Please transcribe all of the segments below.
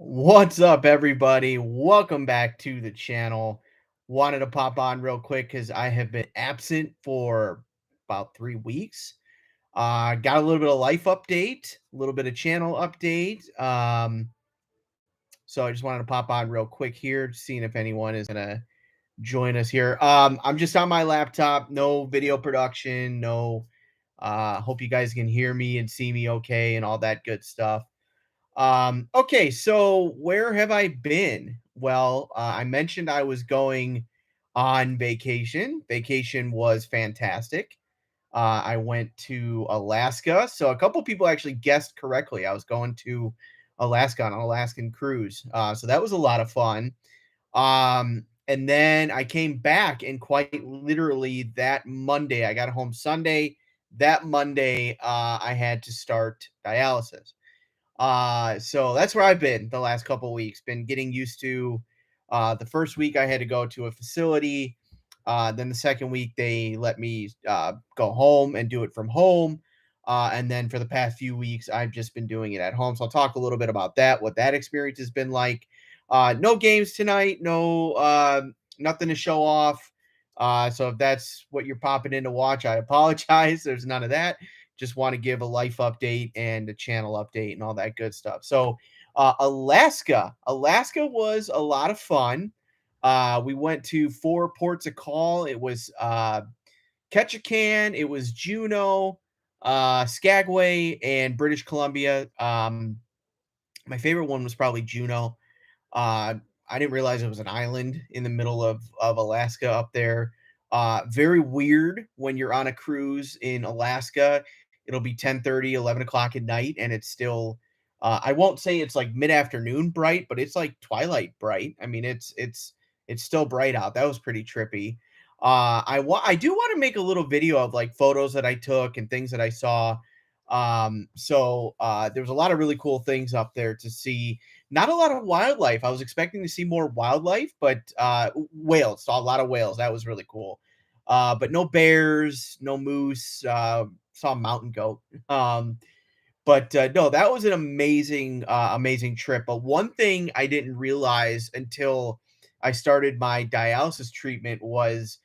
What's up, everybody? Welcome back to the channel. Wanted to pop on real quick because I have been absent for about 3 weeks. Got a little bit of life update, a little bit of channel update. So I just wanted to pop on real quick here, seeing if anyone is gonna join us here. I'm just on my laptop, no video production, no. Hope you guys can hear me and see me okay, and all that good stuff. Okay, so where have I been? Well, I mentioned I was going on vacation. Vacation was fantastic. I went to Alaska. So a couple people actually guessed correctly. I was going to Alaska on an Alaskan cruise. So that was a lot of fun. And then I came back, and quite literally that Monday, I got home Sunday. That Monday, I had to start dialysis. So that's where I've been the last couple weeks. Been getting used to the first week I had to go to a facility. Then the second week they let me go home and do it from home. And then for the past few weeks, I've just been doing it at home. So I'll talk a little bit about that, what that experience has been like. No games tonight, no nothing to show off. So if that's what you're popping in to watch, I apologize. There's none of that. Just want to give a life update and a channel update and all that good stuff. So, Alaska was a lot of fun. We went to four ports of call. It was Ketchikan, it was Juneau, Skagway, and British Columbia. My favorite one was probably Juneau. Uh, I didn't realize it was an island in the middle of Alaska up there. Very weird when you're on a cruise in Alaska. It'll be 10:30, 11 o'clock at night, and it's still. I won't say it's like mid afternoon bright, but it's like twilight bright. I mean, it's still bright out. That was pretty trippy. I do want to make a little video of like photos that I took and things that I saw. There was a lot of really cool things up there to see. Not a lot of wildlife. I was expecting to see more wildlife, but whales. Saw a lot of whales. That was really cool. But no bears, no moose. Saw a mountain goat. But no, that was an amazing trip. But one thing I didn't realize until I started my dialysis treatment was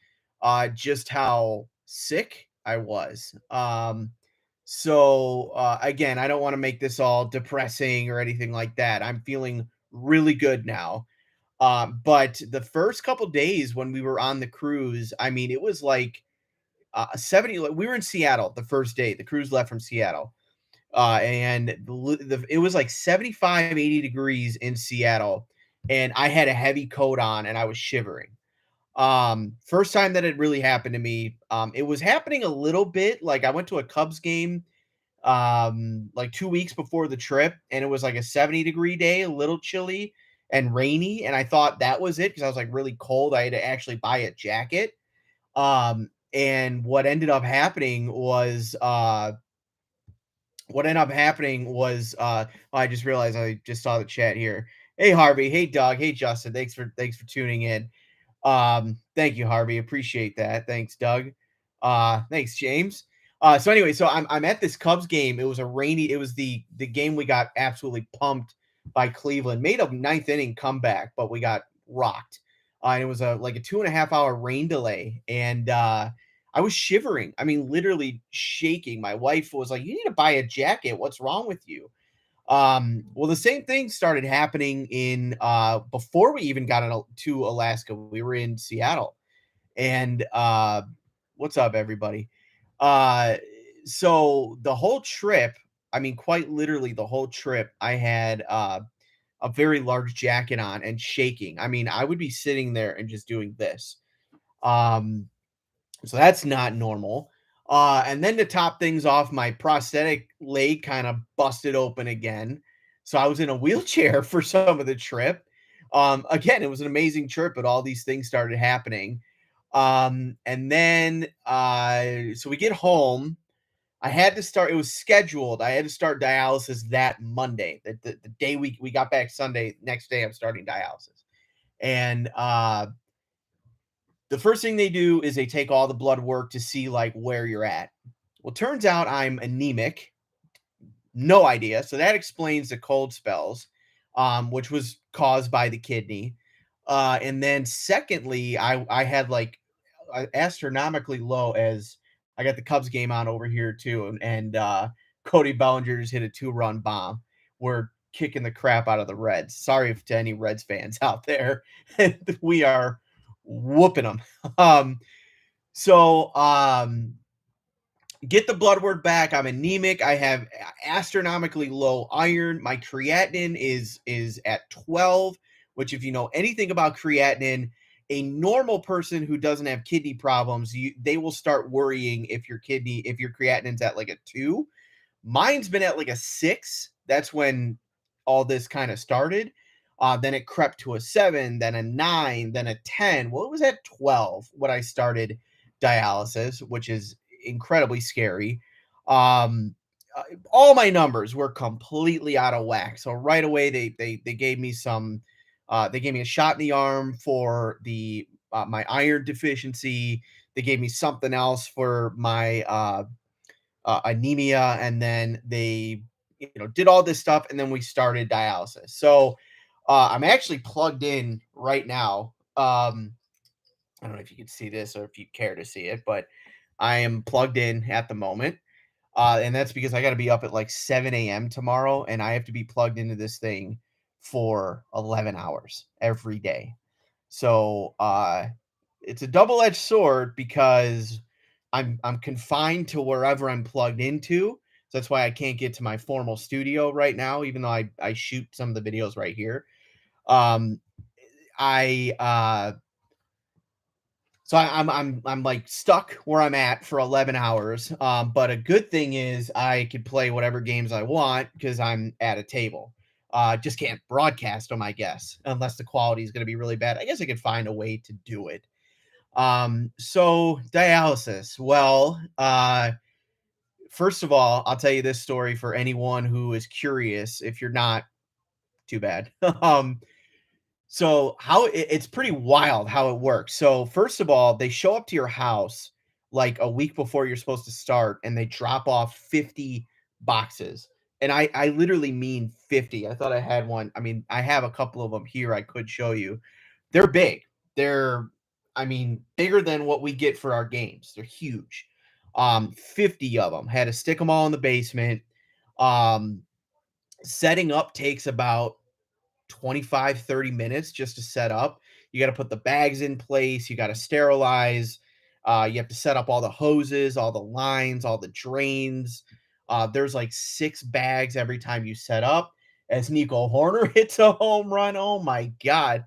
just how sick I was. Again, I don't want to make this all depressing or anything like that. I'm feeling really good now. But the first couple days when we were on the cruise, I mean, it was like 70. Like, we were in Seattle the first day. The cruise left from Seattle, and it was like 75, 80 degrees in Seattle, and I had a heavy coat on and I was shivering. First time that it really happened to me. It was happening a little bit. Like, I went to a Cubs game like 2 weeks before the trip, and it was like a 70-degree day, a little chilly and rainy, and I thought that was it because I was like really cold. I had to actually buy a jacket. And I just realized I just saw the chat here. Hey Harvey, hey Doug, hey Justin, thanks for tuning in. Thank you, Harvey. Appreciate that. Thanks, Doug. Thanks, James. So anyway, so I'm at this Cubs game. It was the game we got absolutely pumped by Cleveland. Made a ninth inning comeback, but we got rocked. And it was like a 2.5 hour rain delay. And I was shivering. I mean, literally shaking. My wife was like, "You need to buy a jacket. What's wrong with you?" Well, the same thing started happening in before we even got to Alaska. We were in Seattle, and what's up, everybody? Uh, so the whole trip, I mean, quite literally the whole trip, I had a very large jacket on and shaking. I mean, I would be sitting there and just doing this. Um, so that's not normal. And then to top things off, my prosthetic leg kind of busted open again. So I was in a wheelchair for some of the trip. Again, it was an amazing trip, but all these things started happening. And then so we get home. I had to start, it was scheduled. I had to start dialysis that Monday. The day we got back Sunday, next day I'm starting dialysis. And the first thing they do is they take all the blood work to see like where you're at. Well, turns out I'm anemic. No idea. So that explains the cold spells. which was caused by the kidney. And then secondly, I had like astronomically low as I got the Cubs game on over here too, and Cody Bellinger just hit a 2-run bomb. We're kicking the crap out of the Reds. Sorry if to any Reds fans out there. We are whooping them. Um, so get the blood work back. I'm anemic. I have astronomically low iron. My creatinine is at 12, which if you know anything about creatinine, a normal person who doesn't have kidney problems, they will start worrying if your creatinine's at like a 2. Mine's been at like a 6. That's when all this kind of started. Then it crept to a 7, then a 9, then a 10. Well, it was at 12 when I started dialysis, which is incredibly scary. Um, all my numbers were completely out of whack. So right away, they gave me some. They gave me a shot in the arm for the my iron deficiency. They gave me something else for my anemia, and then they did all this stuff, and then we started dialysis. So I'm actually plugged in right now. I don't know if you can see this or if you care to see it, but I am plugged in at the moment. And that's because I got to be up at like 7 a.m. tomorrow, and I have to be plugged into this thing for 11 hours every day. So it's a double-edged sword because I'm confined to wherever I'm plugged into. So that's why I can't get to my formal studio right now, even though I shoot some of the videos right here. Um, I so I'm like stuck where I'm at for 11 hours. But a good thing is I can play whatever games I want because I'm at a table. Just can't broadcast them, I guess, unless the quality is going to be really bad. I guess I could find a way to do it. So dialysis. Well, first of all, I'll tell you this story for anyone who is curious. If you're not, too bad. So it's pretty wild how it works. So first of all, they show up to your house like a week before you're supposed to start, and they drop off 50 boxes. And I literally mean 50. I thought I had one. I mean, I have a couple of them here I could show you. They're big. They're, I mean, bigger than what we get for our games. They're huge. 50 of them. Had to stick them all in the basement. Um, Setting up takes about 25-30 minutes just to set up. You got to put the bags in place. You got to sterilize. You have to set up all the hoses, all the lines, all the drains. There's like 6 bags every time you set up. As Nico Horner hits a home run, oh my god!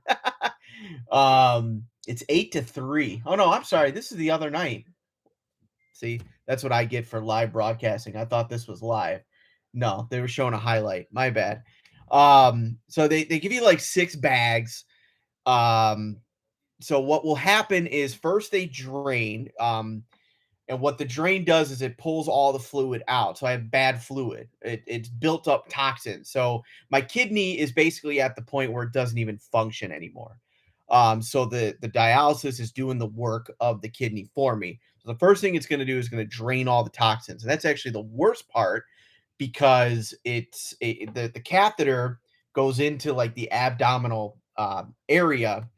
It's 8-3. Oh no, I'm sorry. This is the other night. See, that's what I get for live broadcasting. I thought this was live. No, they were showing a highlight. My bad. So they give you like 6 bags. Um, so what will happen is first they drain. And what the drain does is it pulls all the fluid out. So I have bad fluid. It's built up toxin. So my kidney is basically at the point where it doesn't even function anymore. So the dialysis is doing the work of the kidney for me. So the first thing it's going to do is going to drain all the toxins, and that's actually the worst part because the catheter goes into like the abdominal area,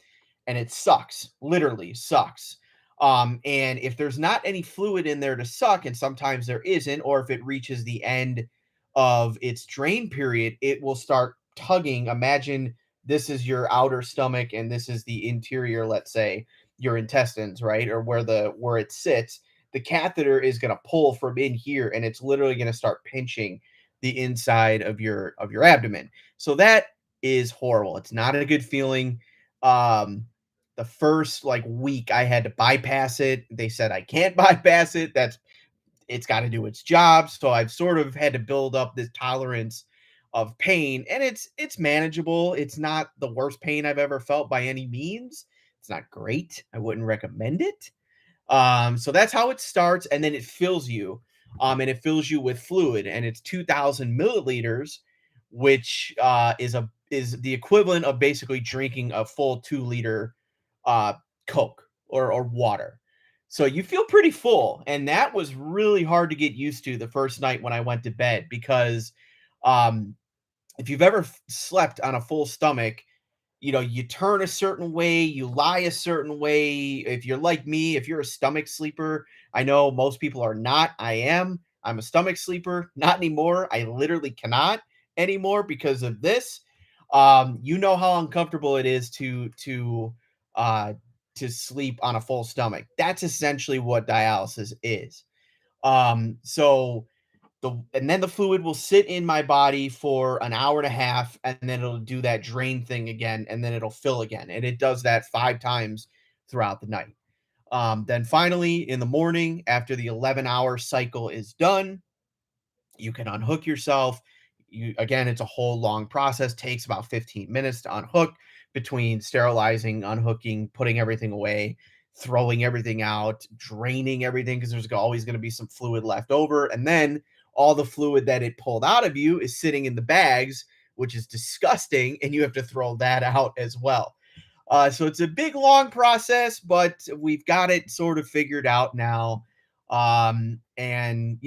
and it sucks, literally sucks. And if there's not any fluid in there to suck, and sometimes there isn't, or if it reaches the end of its drain period, it will start tugging. Imagine this is your outer stomach and this is the interior, let's say your intestines, right? Or where it sits. The catheter is going to pull from in here, and it's literally going to start pinching the inside of your abdomen. So that is horrible. It's not a good feeling. Um, the first like week I had to bypass it. They said I can't bypass it. It's got to do its job. So I've sort of had to build up this tolerance of pain, and it's manageable. It's not the worst pain I've ever felt by any means. It's not great. I wouldn't recommend it. So that's how it starts, and then it fills you. And it fills you with fluid, and it's 2,000 milliliters, which is the equivalent of basically drinking a full 2 liter uh, Coke or water. So you feel pretty full, and that was really hard to get used to the first night when I went to bed because um, if you've ever slept on a full stomach, you turn a certain way, you lie a certain way. If you're like me, if you're a stomach sleeper, I know most people are not. I am. I'm a stomach sleeper. Not anymore. I literally cannot anymore because of this. You know how uncomfortable it is uh to sleep on a full stomach. That's essentially what dialysis is. So and then the fluid will sit in my body for an hour and a half, and then it'll do that drain thing again, and then it'll fill again, and it does that 5 times throughout the night. Then finally in the morning, after the 11-hour cycle is done, you can unhook yourself. You again, it's a whole long process, takes about 15 minutes to unhook, between sterilizing, unhooking, putting everything away, throwing everything out, draining everything, because there's always going to be some fluid left over. And then all the fluid that it pulled out of you is sitting in the bags, which is disgusting, and you have to throw that out as well. So it's a big, long process, but we've got it sort of figured out now. And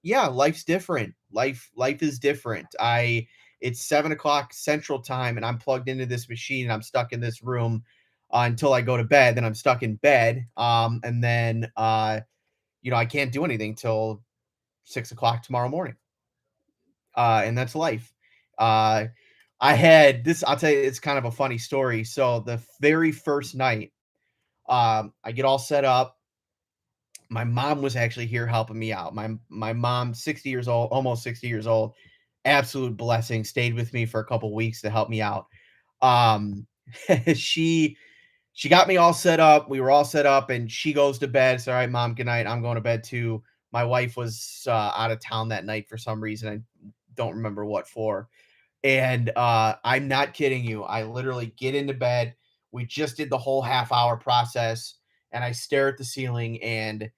yeah, life's different. Life is different. It's 7 o'clock Central Time, and I'm plugged into this machine, and I'm stuck in this room until I go to bed. Then I'm stuck in bed, and then I can't do anything till 6 o'clock tomorrow morning. And that's life. Uh, I had this. I'll tell you, it's kind of a funny story. So the very first night, I get all set up. My mom was actually here helping me out. My mom, 60 years old, almost 60 years old, absolute blessing, stayed with me for a couple weeks to help me out. Um, she she got me all set up. We were all set up, and she goes to bed. So, all right, mom, good night. I'm going to bed too. My wife was out of town that night for some reason. I don't remember what for. And I'm not kidding you. I literally get into bed. We just did the whole half-hour process, and I stare at the ceiling, and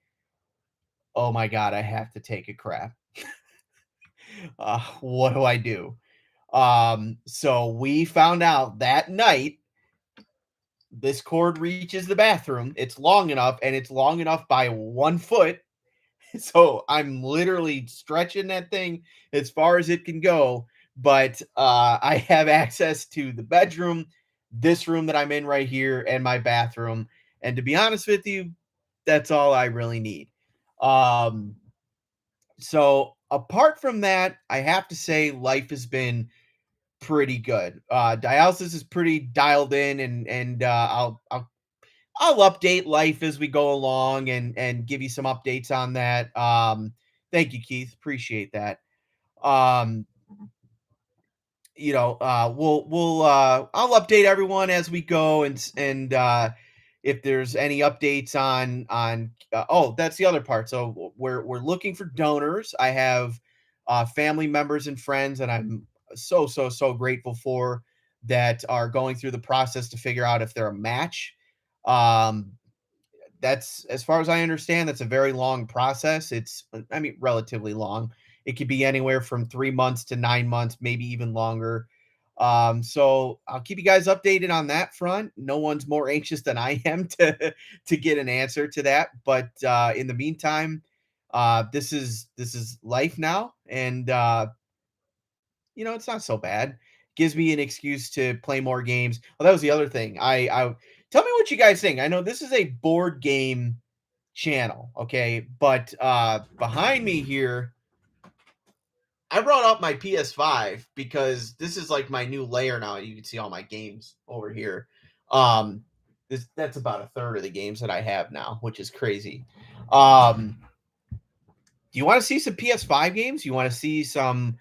oh my god, I have to take a crap. What do I do? So we found out that night this cord reaches the bathroom. It's long enough, and it's long enough by 1 foot. So I'm literally stretching that thing as far as it can go. But I have access to the bedroom, this room that I'm in right here, and my bathroom. And to be honest with you, that's all I really need. Um, so apart from that, I have to say life has been pretty good. Dialysis is pretty dialed in, and I'll update life as we go along, and give you some updates on that. Thank you, Keith. Appreciate that. Um, I'll update everyone as we go, and if there's any updates on that's the other part. So we're looking for donors. I have family members and friends, and I'm so grateful for, that are going through the process to figure out if they're a match. Um, that's, as far as I understand, that's a very long process. I mean, relatively long. It could be anywhere from 3 months to 9 months, maybe even longer. So I'll keep you guys updated on that front. No one's more anxious than I am to get an answer to that. But in the meantime, this is life now, and it's not so bad. Gives me an excuse to play more games. Well, that was the other thing. I tell me what you guys think. I know this is a board game channel, okay? But behind me here, I brought up my PS5 because this is like my new layer now. You can see all my games over here. Um that's about a third of the games that I have now, which is crazy. Um do you want to see some PS5 games? You want to see some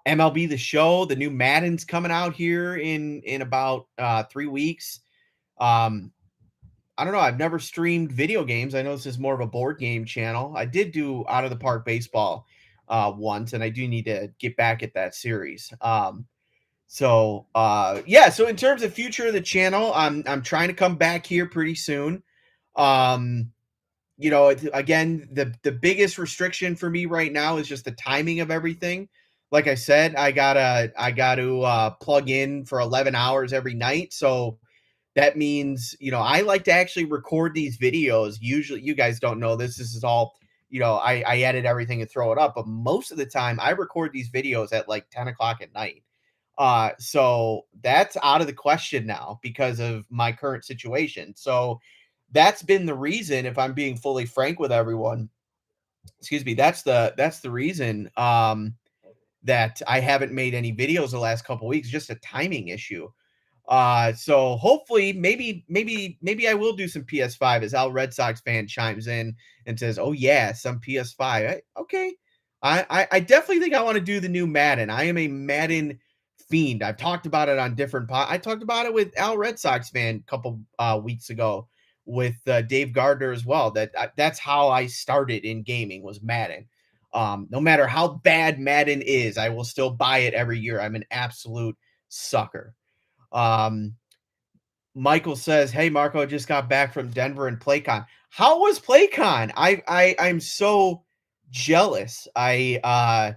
MLB The Show? The new Madden's coming out here in about 3 weeks. Um I don't know. I've never streamed video games. I know this is more of a board game channel. I did do Out of the Park Baseball once, and I do need to get back at that series. Yeah. So in terms of future of the channel, I'm trying to come back here pretty soon. Um, again, the biggest restriction for me right now is just the timing of everything. Like I said, I gotta plug in for 11 hours every night. So that means, I like to actually record these videos. Usually, you guys don't know this. This is all, I edit everything and throw it up. But most of the time, I record these videos at like 10 o'clock at night. So that's out of the question now because of my current situation. So that's been the reason, if I'm being fully frank with everyone, excuse me, that's the reason that I haven't made any videos the last couple weeks, just a timing issue. So hopefully, maybe I will do some PS5 as Al Red Sox fan chimes in and says, "Oh yeah, some PS5." Okay, I definitely think I want to do the new Madden. I am a Madden fiend. I've talked about it on different I talked about it with Al Red Sox fan a couple weeks ago with Dave Gardner as well. That's how I started in gaming was Madden. No matter how bad Madden is, I will still buy it every year. I'm an absolute sucker. Um, Michael says, "Hey Marco, I just got back from Denver and PlayCon. How was PlayCon? I'm so jealous. I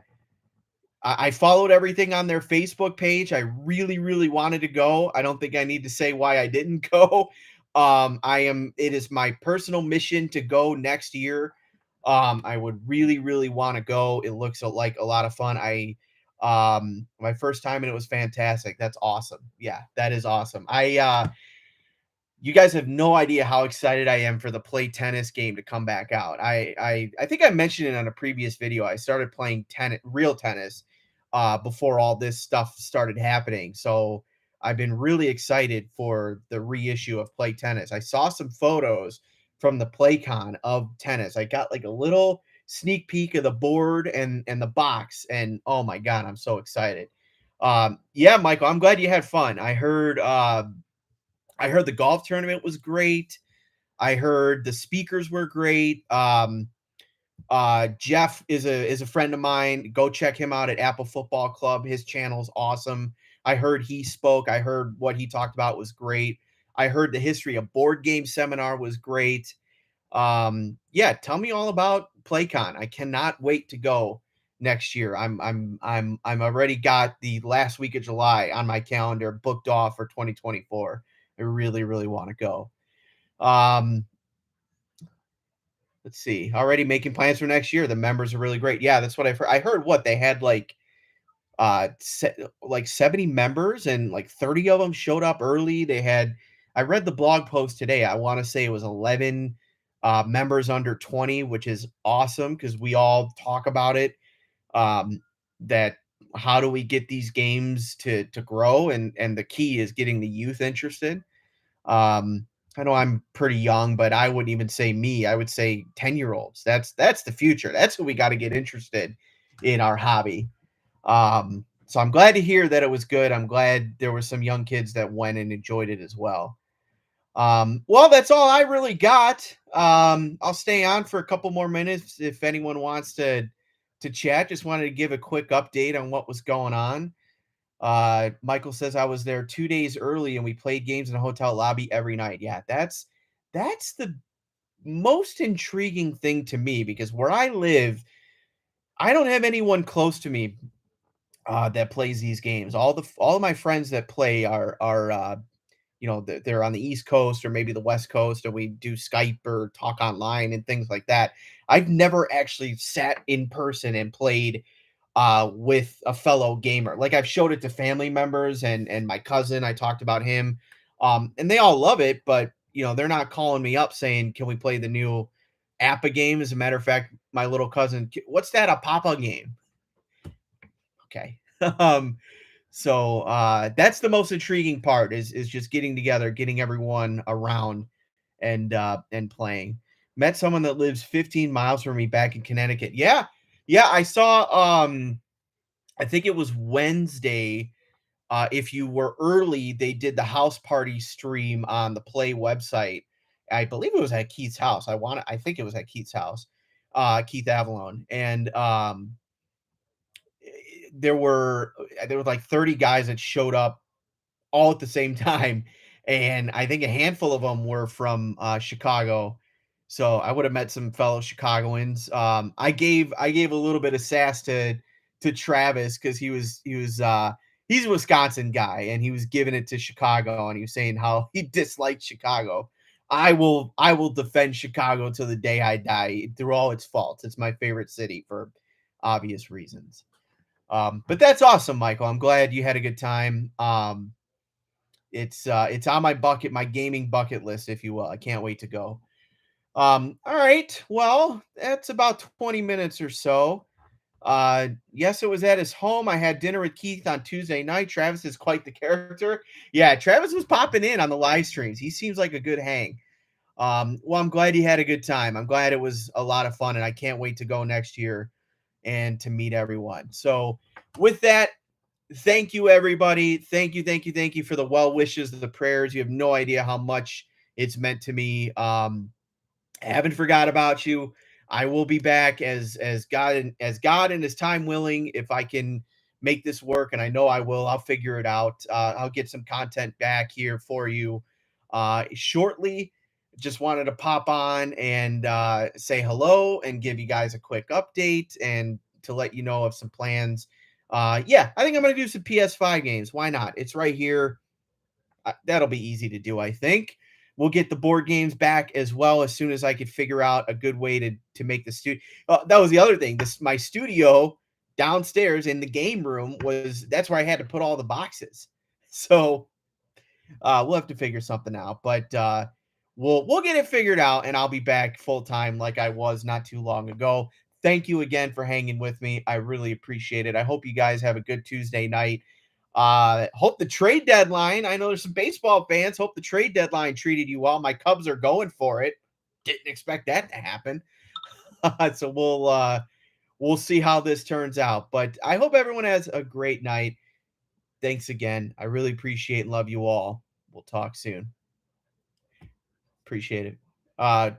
followed everything on their Facebook page. I really, really wanted to go. I don't think I need to say why I didn't go. It is my personal mission to go next year. I would really, really want to go. It looks like a lot of fun. My first time and it was fantastic. That's awesome. Yeah, that is awesome. You guys have no idea how excited I am for the play tennis game to come back out. I think I mentioned it on a previous video. I started playing tennis, real tennis, before all this stuff started happening. So I've been really excited for the reissue of play tennis. I saw some photos from the PlayCon of tennis. I got like a little sneak peek of the board and the box, and oh my god, I'm so excited. Yeah, Michael, I'm glad you had fun. I heard the golf tournament was great. I heard the speakers were great. Jeff is a friend of mine. Go check him out at Apple Football Club. His channel's awesome. I heard he spoke. I heard what he talked about was great. I heard the history of board game seminar was great. Yeah, tell me all about PlayCon. I cannot wait to go next year. I'm already got the last week of July on my calendar booked off for 2024. I really, really want to go. Um, let's see. Already making plans for next year. The members are really great. Yeah, that's what I've heard. I heard what they had like 70 members and like 30 of them showed up early. I read the blog post today. I want to say it was 11 members under 20, which is awesome because we all talk about it. Um, that how do we get these games to grow, and the key is getting the youth interested. I know I'm pretty young, but I wouldn't even say me. I would say 10-year-olds. That's the future. That's what we got to get interested in our hobby. So I'm glad to hear that it was good. I'm glad there were some young kids that went and enjoyed it as well. Well, that's all I really got. I'll stay on for a couple more minutes if anyone wants to chat. Just wanted to give a quick update on what was going on. Michael says I was there 2 days early and we played games in a hotel lobby every night. Yeah, that's the most intriguing thing to me because where I live, I don't have anyone close to me that plays these games. All of my friends that play are they're on the East Coast or maybe the West Coast, or we do Skype or talk online and things like that. I've never actually sat in person and played with a fellow gamer. Like I've showed it to family members and my cousin. I talked about him, and they all love it, but they're not calling me up saying, "Can we play the new Appa game?" As a matter of fact, my little cousin, what's that? A Papa game? Okay. um, so that's the most intriguing part is just getting together, getting everyone around and playing. Met someone that lives 15 miles from me back in Connecticut. Yeah. Yeah, I saw I think it was Wednesday. If you were early, they did the house party stream on the Play website. I believe it was at Keith's house. I think it was at Keith's house, Keith Avalon. And there were like 30 guys that showed up all at the same time, and I think a handful of them were from Chicago. So I would have met some fellow Chicagoans. I gave a little bit of sass to Travis because he's a Wisconsin guy and he was giving it to Chicago and he was saying how he disliked Chicago. I will defend Chicago till the day I die through all its faults. It's my favorite city for obvious reasons. But that's awesome, Michael. I'm glad you had a good time. It's on my gaming bucket list, if you will. I can't wait to go. All right. Well, that's about 20 minutes or so. Yes, it was at his home. I had dinner with Keith on Tuesday night. Travis is quite the character. Yeah, Travis was popping in on the live streams. He seems like a good hang. Well, I'm glad you had a good time. I'm glad it was a lot of fun, and I can't wait to go next year and to meet everyone. So, with that, thank you, everybody. Thank you for the well wishes, the prayers. You have no idea how much it's meant to me. I haven't forgot about you. I will be back as God and as time willing. If I can make this work, and I know I will, I'll figure it out. I'll get some content back here for you shortly. Just wanted to pop on and say hello and give you guys a quick update and to let you know of some plans. Yeah, I think I'm gonna do some PS5 games. Why not? It's right here. That'll be easy to do, I think. We'll get the board games back as well as soon as I could figure out a good way to make the studio. That was the other thing. This my studio downstairs in the game room was that's where I had to put all the boxes. So we'll have to figure something out, but we'll get it figured out, and I'll be back full time like I was not too long ago. Thank you again for hanging with me. I really appreciate it. I hope you guys have a good Tuesday night. Hope the trade deadline. I know there's some baseball fans. Hope the trade deadline treated you well. My Cubs are going for it. Didn't expect that to happen. So we'll see how this turns out. But I hope everyone has a great night. Thanks again. I really appreciate and love you all. We'll talk soon. Appreciate it. Uh,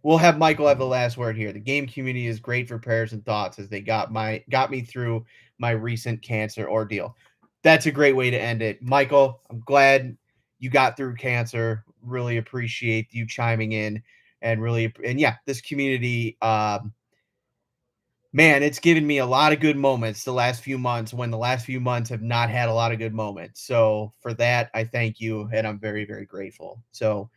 we'll have Michael have the last word here. The game community is great for prayers and thoughts as they got me through my recent cancer ordeal. That's a great way to end it. Michael, I'm glad you got through cancer. Really appreciate you chiming in and yeah, this community man, it's given me a lot of good moments the last few months when the last few months have not had a lot of good moments. So for that, I thank you and I'm very, very grateful. So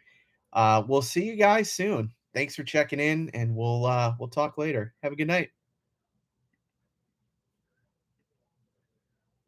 we'll see you guys soon. Thanks for checking in, and we'll talk later. Have a good night.